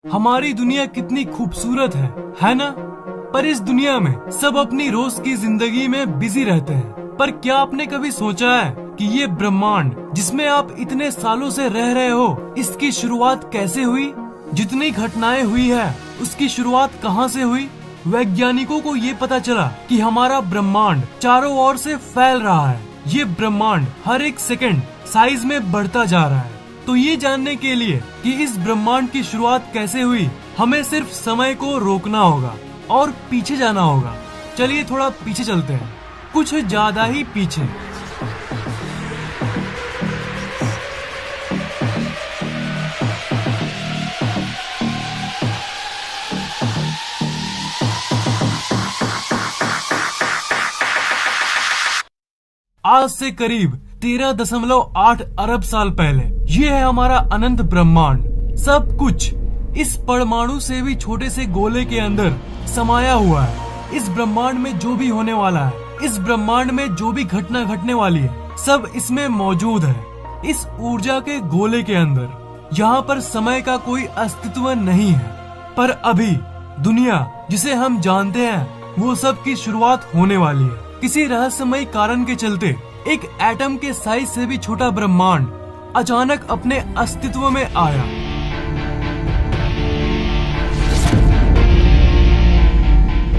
हमारी दुनिया कितनी खूबसूरत है ना? पर इस दुनिया में सब अपनी रोज की जिंदगी में बिजी रहते हैं। पर क्या आपने कभी सोचा है कि ये ब्रह्मांड जिसमें आप इतने सालों से रह रहे हो, इसकी शुरुआत कैसे हुई? जितनी घटनाएं हुई है, उसकी शुरुआत कहाँ से हुई? वैज्ञानिकों को ये पता चला कि हमारा ब्रह्मांड चारों ओर से फैल रहा है। ये ब्रह्मांड हर एक सेकंड साइज में बढ़ता जा रहा है। तो ये जानने के लिए कि इस ब्रह्मांड की शुरुआत कैसे हुई, हमें सिर्फ समय को रोकना होगा और पीछे जाना होगा। चलिए थोड़ा पीछे चलते हैं, कुछ ज्यादा ही पीछे। आज से करीब 13.8 अरब साल पहले ये है हमारा अनंत ब्रह्मांड। सब कुछ इस परमाणु से भी छोटे से गोले के अंदर समाया हुआ है। इस ब्रह्मांड में जो भी होने वाला है, इस ब्रह्मांड में जो भी घटना घटने वाली है, सब इसमें मौजूद है। इस ऊर्जा के गोले के अंदर यहाँ पर समय का कोई अस्तित्व नहीं है। पर अभी दुनिया जिसे हम जानते हैं, वो सब की शुरुआत होने वाली है। किसी रहस्यमय कारण के चलते एक एटम के साइज से भी छोटा ब्रह्मांड अचानक अपने अस्तित्व में आया।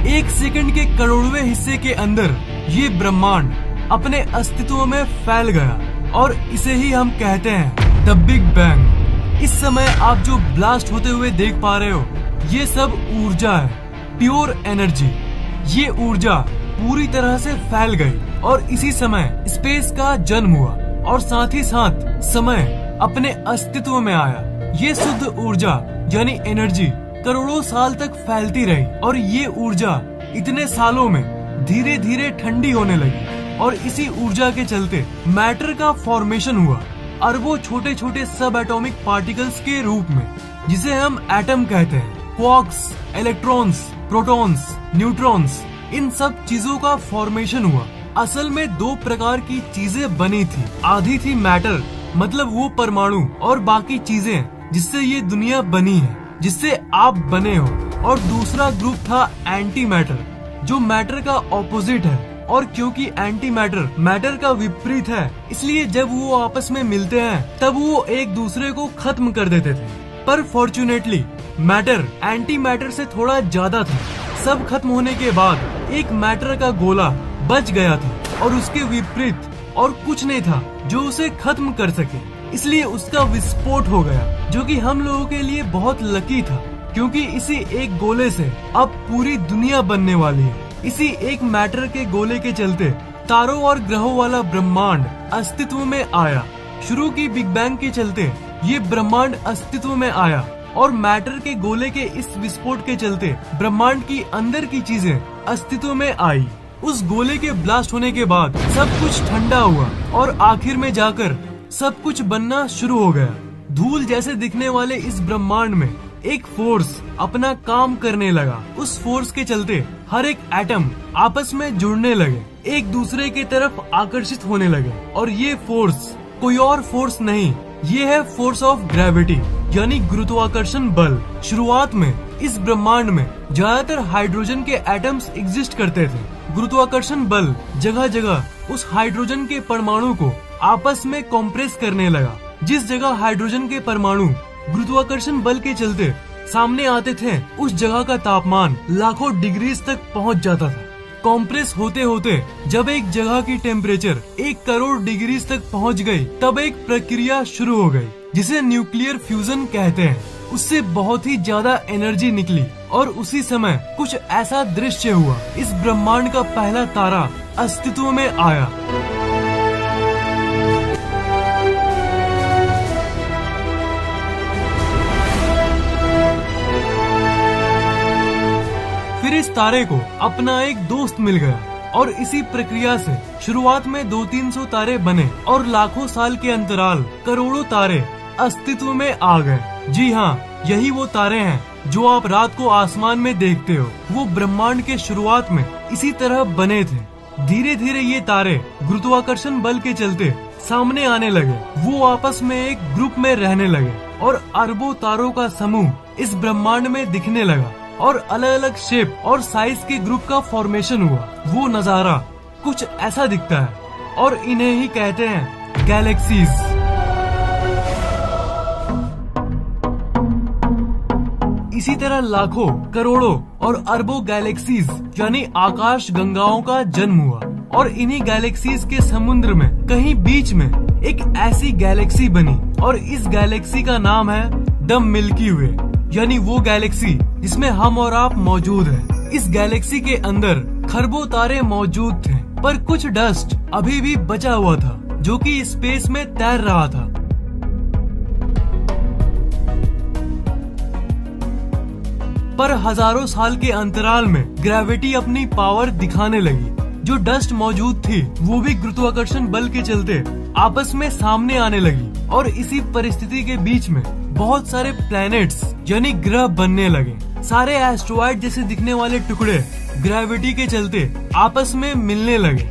एक सेकंड के करोड़वें हिस्से के अंदर ये ब्रह्मांड अपने अस्तित्व में फैल गया और इसे ही हम कहते हैं द बिग बैंग। इस समय आप जो ब्लास्ट होते हुए देख पा रहे हो, ये सब ऊर्जा है, प्योर एनर्जी। ये ऊर्जा पूरी तरह से फैल गई और इसी समय स्पेस का जन्म हुआ और साथ ही साथ समय अपने अस्तित्व में आया। ये शुद्ध ऊर्जा यानी एनर्जी करोड़ों साल तक फैलती रही और ये ऊर्जा इतने सालों में धीरे धीरे ठंडी होने लगी और इसी ऊर्जा के चलते मैटर का फॉर्मेशन हुआ, अरबों छोटे छोटे सब एटॉमिक पार्टिकल्स के रूप में, जिसे हम एटम कहते हैं। क्वार्क्स, इलेक्ट्रॉन्स, प्रोटॉन्स, न्यूट्रॉन्स, इन सब चीजों का फॉर्मेशन हुआ। असल में दो प्रकार की चीजें बनी थी। आधी थी मैटर, मतलब वो परमाणु और बाकी चीजें जिससे ये दुनिया बनी है, जिससे आप बने हो। और दूसरा ग्रुप था एंटी मैटर, जो मैटर का ऑपोजिट है। और क्योंकि एंटी मैटर मैटर का विपरीत है, इसलिए जब वो आपस में मिलते हैं तब वो एक दूसरे को खत्म कर देते थे। पर फॉर्चुनेटली मैटर एंटी मैटर से थोड़ा ज्यादा था। सब खत्म होने के बाद एक मैटर का गोला बच गया था और उसके विपरीत और कुछ नहीं था जो उसे खत्म कर सके। इसलिए उसका विस्फोट हो गया, जो कि हम लोगों के लिए बहुत लकी था, क्योंकि इसी एक गोले से अब पूरी दुनिया बनने वाली है। इसी एक मैटर के गोले के चलते तारों और ग्रहों वाला ब्रह्मांड अस्तित्व में आया। शुरू की बिग बैंग के चलते ये ब्रह्मांड अस्तित्व में आया और मैटर के गोले के इस विस्फोट के चलते ब्रह्मांड की अंदर की चीजें अस्तित्व में आई। उस गोले के ब्लास्ट होने के बाद सब कुछ ठंडा हुआ और आखिर में जाकर सब कुछ बनना शुरू हो गया। धूल जैसे दिखने वाले इस ब्रह्मांड में एक फोर्स अपना काम करने लगा। उस फोर्स के चलते हर एक एटम आपस में जुड़ने लगे, एक दूसरे की तरफ आकर्षित होने लगे। और ये फोर्स कोई और फोर्स नहीं, ये है फोर्स ऑफ ग्रेविटी यानी गुरुत्वाकर्षण बल। शुरुआत में इस ब्रह्मांड में ज्यादातर हाइड्रोजन के एटम्स एग्जिस्ट करते थे। गुरुत्वाकर्षण बल जगह जगह उस हाइड्रोजन के परमाणु को आपस में कॉम्प्रेस करने लगा। जिस जगह हाइड्रोजन के परमाणु गुरुत्वाकर्षण बल के चलते सामने आते थे, उस जगह का तापमान लाखों डिग्रीज तक पहुंच जाता था। कॉम्प्रेस होते होते जब एक जगह की टेम्परेचर 1 करोड़ डिग्रीज तक पहुंच गई, तब एक प्रक्रिया शुरू हो गई जिसे न्यूक्लियर फ्यूजन कहते हैं। उससे बहुत ही ज्यादा एनर्जी निकली और उसी समय कुछ ऐसा दृश्य हुआ। इस ब्रह्मांड का पहला तारा अस्तित्व में आया। फिर इस तारे को अपना एक दोस्त मिल गया और इसी प्रक्रिया से शुरुआत में 200-300 तारे बने और लाखों साल के अंतराल करोड़ों तारे अस्तित्व में आ गए। जी हाँ, यही वो तारे हैं जो आप रात को आसमान में देखते हो। वो ब्रह्मांड के शुरुआत में इसी तरह बने थे। धीरे धीरे ये तारे गुरुत्वाकर्षण बल के चलते सामने आने लगे। वो आपस में एक ग्रुप में रहने लगे और अरबों तारों का समूह इस ब्रह्मांड में दिखने लगा और अलग अलग शेप और साइज के ग्रुप का फॉर्मेशन हुआ। वो नजारा कुछ ऐसा दिखता है और इन्हें ही कहते हैं गैलेक्सीज। इसी तरह लाखों, करोड़ों और अरबों गैलेक्सीज यानी आकाश गंगाओं का जन्म हुआ और इन्हीं गैलेक्सीज के समुद्र में कहीं बीच में एक ऐसी गैलेक्सी बनी और इस गैलेक्सी का नाम है द मिल्की वे, यानी वो गैलेक्सी जिसमें हम और आप मौजूद हैं। इस गैलेक्सी के अंदर खरबों तारे मौजूद थे, पर कुछ डस्ट अभी भी बचा हुआ था जो कि स्पेस में तैर रहा था। पर हजारों साल के अंतराल में ग्रेविटी अपनी पावर दिखाने लगी। जो डस्ट मौजूद थी वो भी गुरुत्वाकर्षण बल के चलते आपस में सामने आने लगी और इसी परिस्थिति के बीच में बहुत सारे प्लैनेट्स यानी ग्रह बनने लगे। सारे एस्ट्रॉइड जैसे दिखने वाले टुकड़े ग्रेविटी के चलते आपस में मिलने लगे।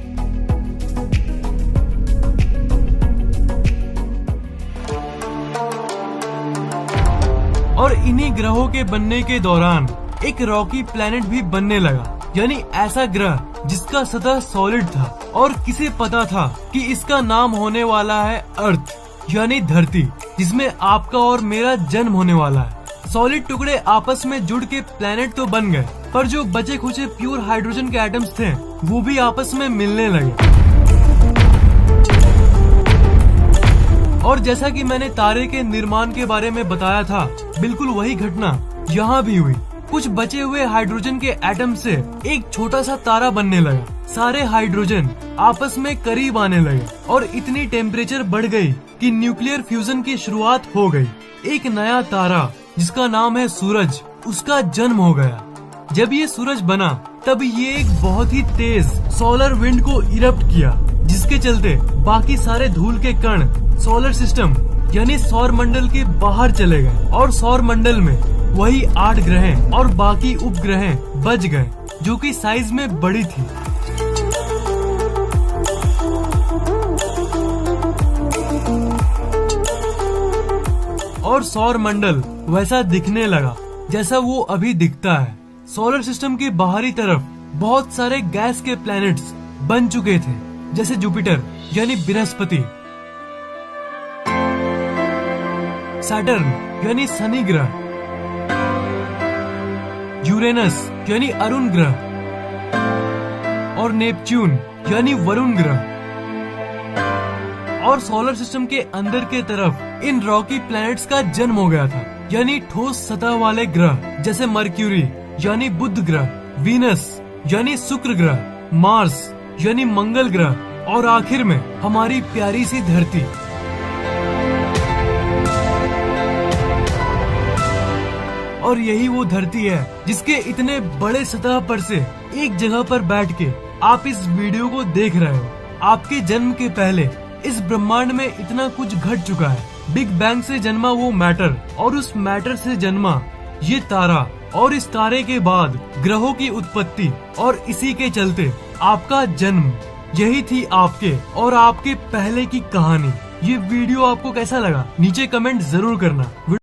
और इन्हीं ग्रहों के बनने के दौरान एक रॉकी प्लैनेट भी बनने लगा, यानी ऐसा ग्रह जिसका सतह सॉलिड था और किसे पता था कि इसका नाम होने वाला है अर्थ यानी धरती, जिसमें आपका और मेरा जन्म होने वाला है। सॉलिड टुकड़े आपस में जुड़ के प्लैनेट तो बन गए, पर जो बचे खुचे प्योर हाइड्रोजन के एटम्स थे वो भी आपस में मिलने लगे। और जैसा कि मैंने तारे के निर्माण के बारे में बताया था, बिल्कुल वही घटना यहाँ भी हुई। कुछ बचे हुए हाइड्रोजन के एटम से एक छोटा सा तारा बनने लगा। सारे हाइड्रोजन आपस में करीब आने लगे और इतनी टेम्परेचर बढ़ गई कि न्यूक्लियर फ्यूजन की शुरुआत हो गई। एक नया तारा जिसका नाम है सूरज, उसका जन्म हो गया। जब ये सूरज बना तब ये एक बहुत ही तेज सोलर विंड को इरप्ट किया, जिसके चलते बाकी सारे धूल के कण सोलर सिस्टम यानी सौर मंडल के बाहर चले गए और सौर मंडल में वही 8 ग्रह और बाकी उपग्रह बच गए जो कि साइज में बड़ी थी। और सौर मंडल वैसा दिखने लगा जैसा वो अभी दिखता है। सोलर सिस्टम के बाहरी तरफ बहुत सारे गैस के प्लैनेट्स बन चुके थे, जैसे जुपिटर यानी बृहस्पति, सैटर्न यानी शनि ग्रह, यूरेनस यानी अरुण ग्रह और नेपच्यून यानी वरुण ग्रह। और सोलर सिस्टम के अंदर के तरफ इन रॉकी प्लैनेट्स का जन्म हो गया था, यानी ठोस सतह वाले ग्रह जैसे मर्क्यूरी यानी बुध ग्रह, वीनस यानी शुक्र ग्रह, मार्स यानी मंगल ग्रह और आखिर में हमारी प्यारी सी धरती। और यही वो धरती है जिसके इतने बड़े सतह पर से एक जगह पर बैठ के आप इस वीडियो को देख रहे हो। आपके जन्म के पहले इस ब्रह्मांड में इतना कुछ घट चुका है। बिग बैंग से जन्मा वो मैटर और उस मैटर से जन्मा ये तारा और इस तारे के बाद ग्रहों की उत्पत्ति और इसी के चलते आपका जन्म। यही थी आपके और आपके पहले की कहानी। ये वीडियो आपको कैसा लगा नीचे कमेंट जरूर करना।